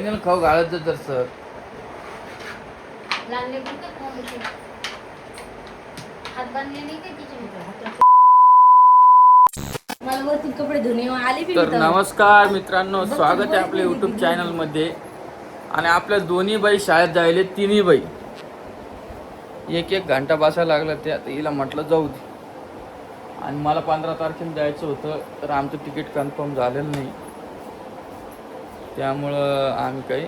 खाऊ घालत तर सर तर नमस्कार मित्रांनो, स्वागत आहे आपल्या यूट्यूब चॅनल मध्ये. आणि आपल्या दोन्ही बाई शाळेत जायले, तिन्ही बाई एक एक घंटा बसायला लागला. ते आता हिला म्हटलं जाऊ दे. आणि मला 15 तारखेला जायचं होतं, तर आमचं तिकीट कन्फर्म झालेलं नाही, त्यामुळं आम्ही काही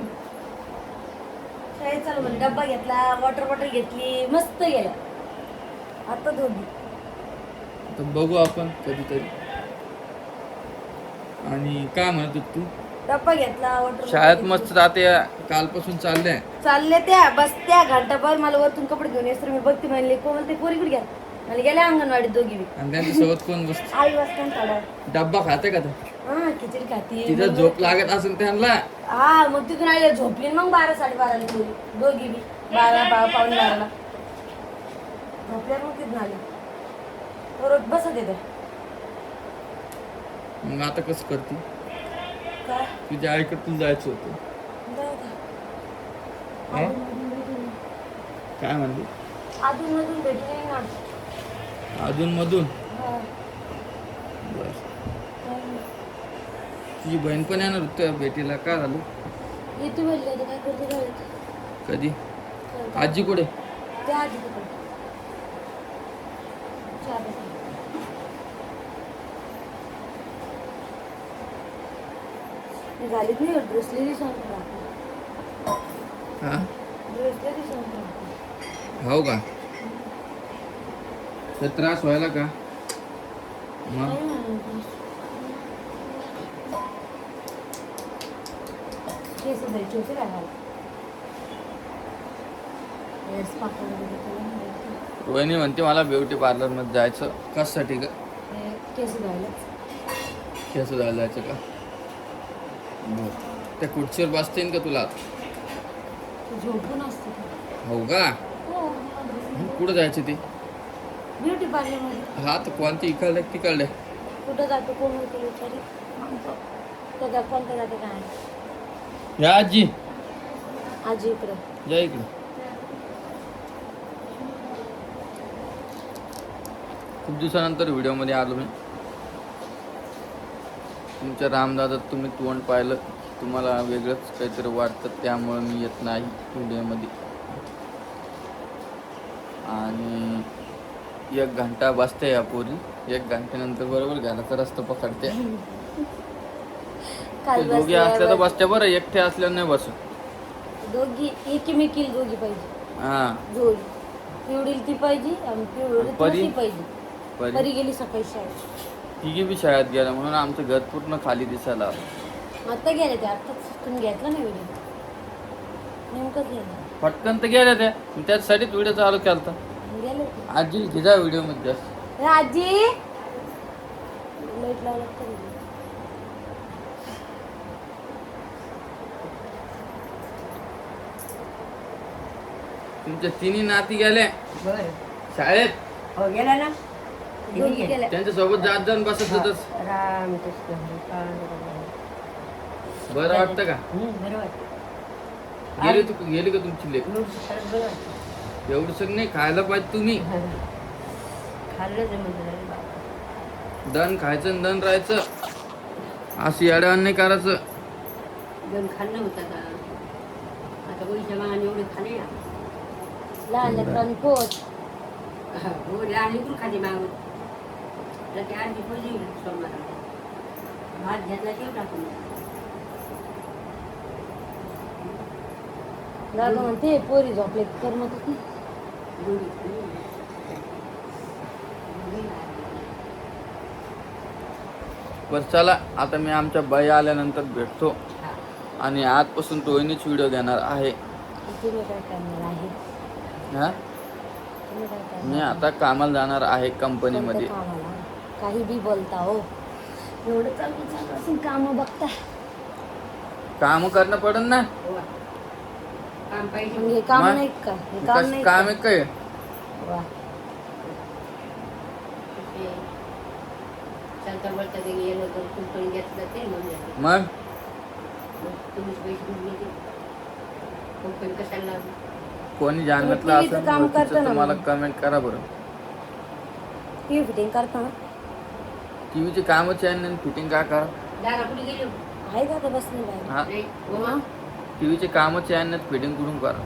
डब्बा घेतला, वॉटर बॉटल घेतली, मस्त गेला. आता दोघी तर बघू आपण कधीतरी. आणि काय म्हणत होत तू? डब्बा घेतला, वॉटर शाळेत मस्त जाते, कालपासून चालले त्या बसत्या घंटाभर. मला वरतून कपडे घेऊन येस तर मी बघते म्हणले कोमल ते पोरी कुठे घ्या. मला गेल्या अंगणवाडीत दोघी बी. आणि त्यांच्यासोबत कोण बसत? आई बसताना थोडा डब्बा खाते का? हा खिचडी खाती. तिथं झोप लागत असेल त्यांना. हा मग तिथून आले झोपली मग 12 12:30 पोरी दोघी बी. 12 पावणे 12ला झोपल्या. मग तिथून आले रोज बसत येते. मग आता कसं करते? काय तुझ्या आईकडे तुला जायचं होतं. काय म्हणली? अधून मधून भेटले ना. अधून मधून. तुझी बहीण पण येणार होती भेटीला, काय झालं? येते म्हणले काय करते कधी? आजी कुठे? त्या आधी तिकडे झालीच नाही. ड्रेसलेली सांगतो हा ड्रेसलेली सांगतो. हो का? तर त्रास व्हायला का? मग केस द्यायचे होते काय? रोहिणी म्हणते मला ब्युटी पार्लर मध्ये जायचं. कशासाठी का? केस द्यायला. केस द्यायला जायचं का? त्या खुर्चीवर बसता येईल का तुला? झोपून असते. हो का? कुठं जायचं ते? ब्युटी पार्लर मध्ये. हा तर कोणती? इकडले तिकडले? कुठं जातो कोण होते विचारी. कोणतं जाते काय? या आजी. आजी इकडे या इकडे. खूप दिवसानंतर व्हिडिओमध्ये आलो मी. तुमच्या रामदादा तुम्ही तोंड पाहिलं, तुम्हाला वेगळंच काहीतरी वाटतं, त्यामुळे मी येत नाही व्हिडिओमध्ये. आणि 1 घंटा बसते या पोरी. 1 घंट्यानंतर बरोबर घराचा रस्ता पकडते. दोघी असल्या तर बसते बरं, एकटे असल्यावर नाही बसत. दोघी एकमेकील दोघी पाहिजे. हा जोडी पिवडील ती पाहिजे आणि पिवडील ती पाहिजे. परी गेली सकाळी शाळेत. तिघी बी शाळेत गेल्या म्हणून आमचं घर पूर्ण खाली दिसायला. आता गेले ते. आताच तुम्ही घेतला नाही व्हिडिओ. नेमकंच गेलं. पटकन तर गेल्या त्या. त्याच्यासाठीच व्हिडिओ चालू केलता. गेले आजी घे व्हिडिओ मध्ये जास्त. आजी लाईट लावलं तरी तुमच्या तिन्ही नाती गेल्या शाळेत. हो गेला ना. गेल्या. त्यांच्या सोबत जात जाऊन बसत होतच. बरं वाटतं का? गेली का तुमची लेक? एवढं सगळं नाही खायला पाहिजे तुम्ही. दण खायचं आणि दण राहायचं. असं येड्यावान नाही करायचं. दोन खाल्लं होतं का? आता गोळीच्या मागाने एवढे खाणे लहान लेकरांनी पोच. हो लहान लेकरू खाली मागून त्याची आजी पोजी सोमवार भात घेतला तेव टाकून दादा म्हणते पोरी झोपले करमत होती. बरं चला, आता मी आमच्या बाई आल्यानंतर भेटतो. आणि आजपासून रोहिणीच व्हिडिओ घेणार आहे. तुम्ही काय करणार आहे? हा मी आता कामाला जाणार आहे कंपनीमध्ये. काही बी बोलता हो. एवढं चालू असून काम बघता. काम करणं पडन ना. काम पाहिजे. काम नाही का? काम आहे काय? मग तुम्हीच पैसे घेऊन येते. कंपनी कशाला लावली? कोणी जाणवतलं TV चं असं काम करतो ना तुम्हाला मग. कमेंट करा बरं. टीव्ही फिटिंग करता ना? टीव्हीचे कामच आहे आणि फिटिंग काय करा? दादा कुठे गेले? आहे का आता बसले बाहेर? हा नाही हो. टीव्हीचे कामच आहे आणि फिटिंग कुठून करा?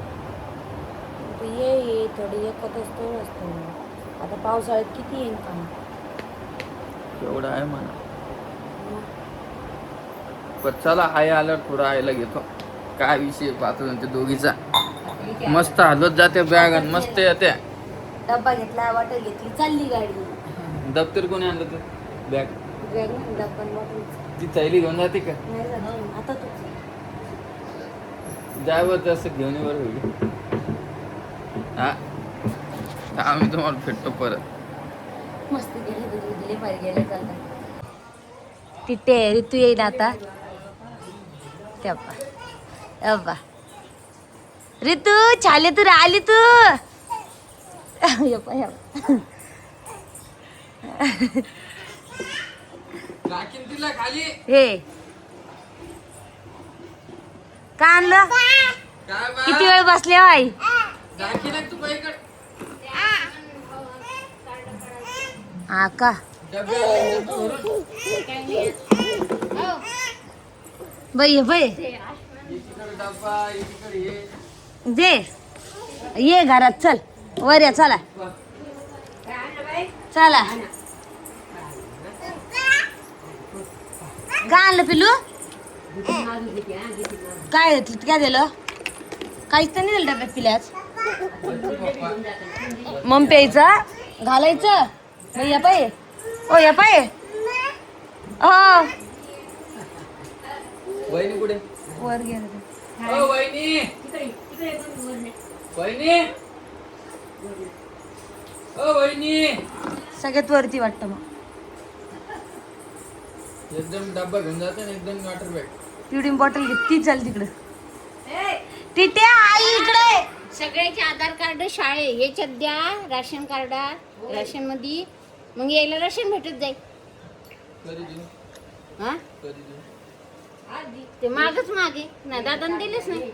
तू ये थोडी एकच असतो असतो. आता पावसाळ्यात किती येईल काम? एवढं आहे म्हणा. पण चला आई आल्यावर थोडं आईला घेतो. काय विषय पाहतो ते दोघीचा. मस्त हलत जाते बॅग आणि मस्त येते. डब्बा घेतला, बॉटल घेतली, चालली गाडी. दप्तर कोणी आणलं तर बॅग बॅग नाही, डब्बा आणि बॉटल ती थैली घेऊन जाते का? नाही जात. आता तू जावं तसं घेऊन वर होईल. हा आम्ही तुम्हाला भेटतो परत. मस्त गेले दिले पाहिजे गेले चालतात. तिथे ऋतू येईल आता. अब्बा ऋतू छाले तू आली तू. यप्पा यप्पा. राखीन तिला खाली. हे का आणलं? काय बा? किती वेळ बसले हो आई? राखीन आहे तू बाईकडे. हा का? बाई बाई एकीकडे डब्बा एकीकडे हे. दे ये घरात चल वर या चला चला. का आणलं पिलू? काय काय दिलं? काहीच तर नाही दिलं डब्यात पिल्याच. मग प्यायचं घालायचं. बाई या पाय ओ या पाय. हो वहिनी कुठे? वर गेलं. ओ वहिनी वहिनी ओ वहिनी. सगळ्यात वरती वाटतं मग. एकदम डब्बा घेऊन जाते आणि एकदम वॉटर बॅग. पिवडी बॉटल घेतली चल तिकडं. तिथे आई इकडे. सगळ्याचे आधार कार्ड शाळे याच्यात द्या. राशन कार्ड राशन मध्ये मग यायला राशन भेटत जाईल. कधी देऊ? हा कधी देऊ? ते मागच मागे ना दादाने दिलेच नाही.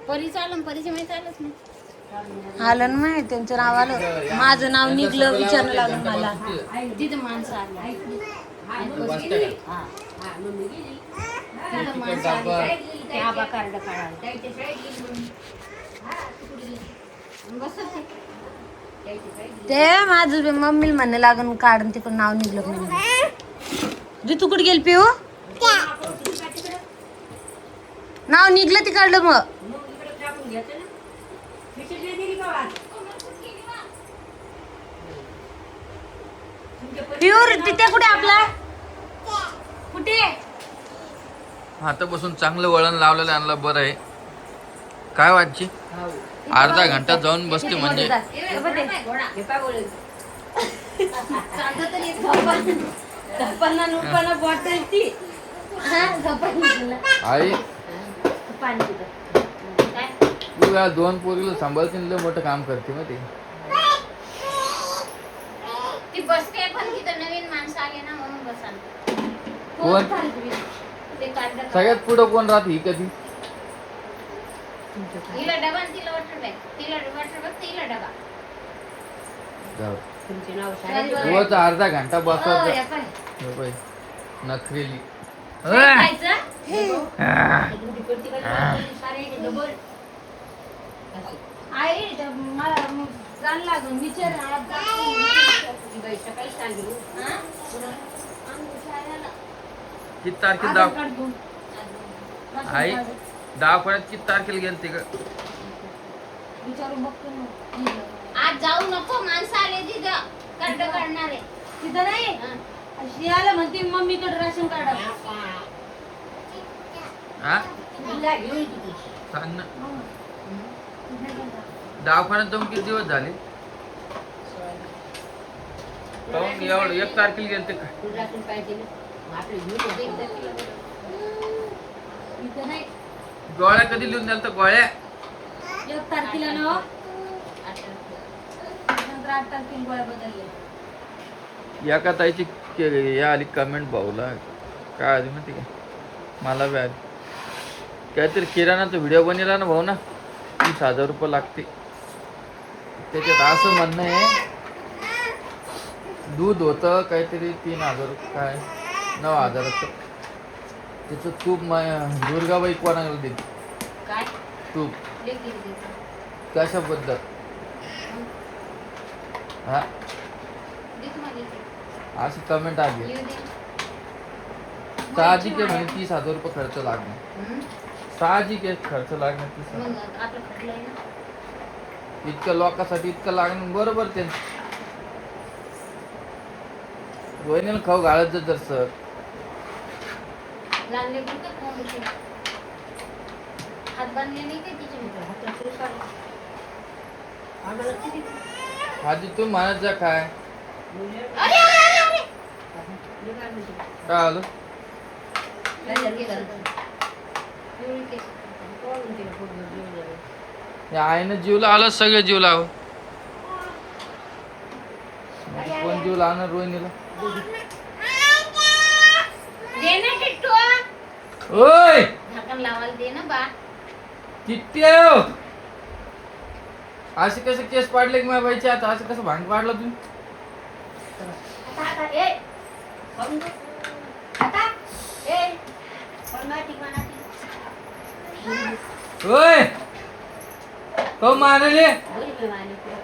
परीचं आलं परीच्या माहिती आलंच नाही. आलं ना माहिती त्यांचं नाव आलं. माझं नाव निघलं विचारणं लागलं मला. तिथं माणसं आली. तिथं माणसं आली. ते आबा कार्ड काढायला बसत ते माझं मम्मी म्हणणं लागून काढून तिकडं नाव निघलं म्हणून. तू कुठे गेल पिऊ? नाव निघलं तिकडलं मग. प्युर तिथे कुठे आपला कुठे? आता बसून चांगलं वळण लावलेलं आणलं बरं आहे. काय वाटची? अर्धा घंटा जाऊन बसते म्हणजे. बॉटल ती आई तू या दोन पोरीला सांभाळतील लय मोठं काम करते मग ते. ती बसते पण तिथं नवीन माणसं आले ना म्हणून बसाल. कोण? ते कार्ड सगळ्यात पुढं कोण राहते ही कधी? तिला डबा आणि तिला वॉटर बॅग. तिला वॉटर बॅग तिला डबा. तुमचे नाव शाळेत रोज अर्धा घंटा हो, बसवायचं. या पाय. हे बाई, नखरेली. खायचं? आई तर मला मग जाण लागून विचार सकाळी सांगितलं. किती तारखेला दाव आई दवाखान्यात किती तारखेला गेलते का? विचारून बघतो ना. आज जाऊ नको माणसं आले तिथं कार्ड काढणारे. तिथं नाही अशी आलं म्हणते मम्मीकडे राशन कार्ड. हा सांग ना. दवाखान्यात जाऊन किती दिवस झाले? काहून एवढं 1 तारखेला गेलते का? राशन पाहिजे ना आपले घेऊन तिथं नाही. गोळ्या कधी लिहून द्याल तर गोळ्या? 1 तारखेला ना नंतर 8 तारखेला गोळ्या बदलल्या. एका ताईची हे आली कमेंट भाऊला काय आली माहिती का? मला बी आली. काहीतरी किराणाचा व्हिडिओ बनवला ना भाऊ ना, 30,000 रुपये लागते. त्याच्यात असं म्हणणं आहे, दूध होतं काहीतरी 3,000 काय 9,000चं. त्याचं तूप दुर्गाबाई कोणाला देते काय तूप ले किती देतो? कशाबद्दल? हा दे तुम्हाला इथे. अशी कमेंट आली. येऊ दे. साहजिक आहे म्हणे 30,000 रुपये खर्च लागणार. हम्म. साहजिक आहे खर्च लागणार 30,000. मग आपलं खटलंय ना. इतक्या लोकांसाठी इतकं लागणं बरोबर त्यांचं. वहिनीला खाऊ घालायचं जर सर लहान लेकरं का खाऊन घेते? हात बांधले नाही काय तिचे मित्र? हातात तरी काढ. आम्हाला किती आधी तू म्हणत जा काय मुलं अरे अरे अरे अरे निघाल म्हणजे. काय आलं. काय झालं केलं? एवढी केस. कोण म्हणते ना पोटभर जेवण झालं? या आईनं जीवला आलं सगळे जीव लाव. कोण जीव लावणार रोहिणीला. दे ना टिट्टू. ओय झाकण लावायला दे ना बा. किती असे कसे केस पाडले की माझ्या बाईचे आता असं कसं भांग पाडलं तुम्ही. आता आता ए खाऊन दे. आता ए पण माती माती. ओय तो मारले बोल की माने पुढं.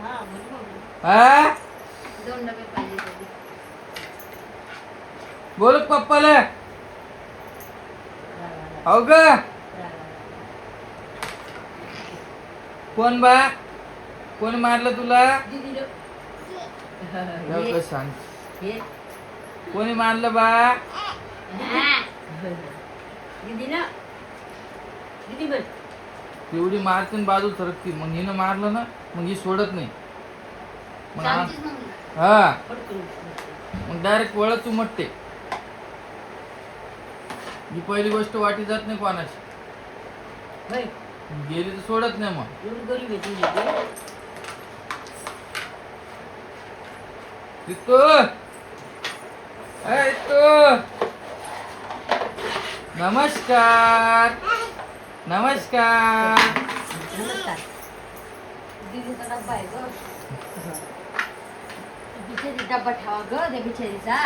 हा, बोल मग. हा 2 डबे पाहिजे होते. बोल पप्पाला. हो ग कोण बा कोण मारलं तुला. दीदीनं. लवकर सांग हे कोणी मारलं बा. हा. दीदीनं. दीदी म्हण. तेवढी मारते आणि बाजू सरकती. मग हिनं मारलं ना मग ही सोडत नाही. मग शांतीच मग. हा पटकन. मग डायरेक्ट वळत तू मटते. ही पहिली गोष्ट वाटी जात नाही कोणाची. होय. गेली तर सोडत नाही मग. एवढी गरीब आहे तुझी. इतो इतो नमस्कार नमस्कार. नमस्कार. दीदीचा डब्बा आहे ग. बिचारी डब्बा ठेवा ग त्या बिचारीचा.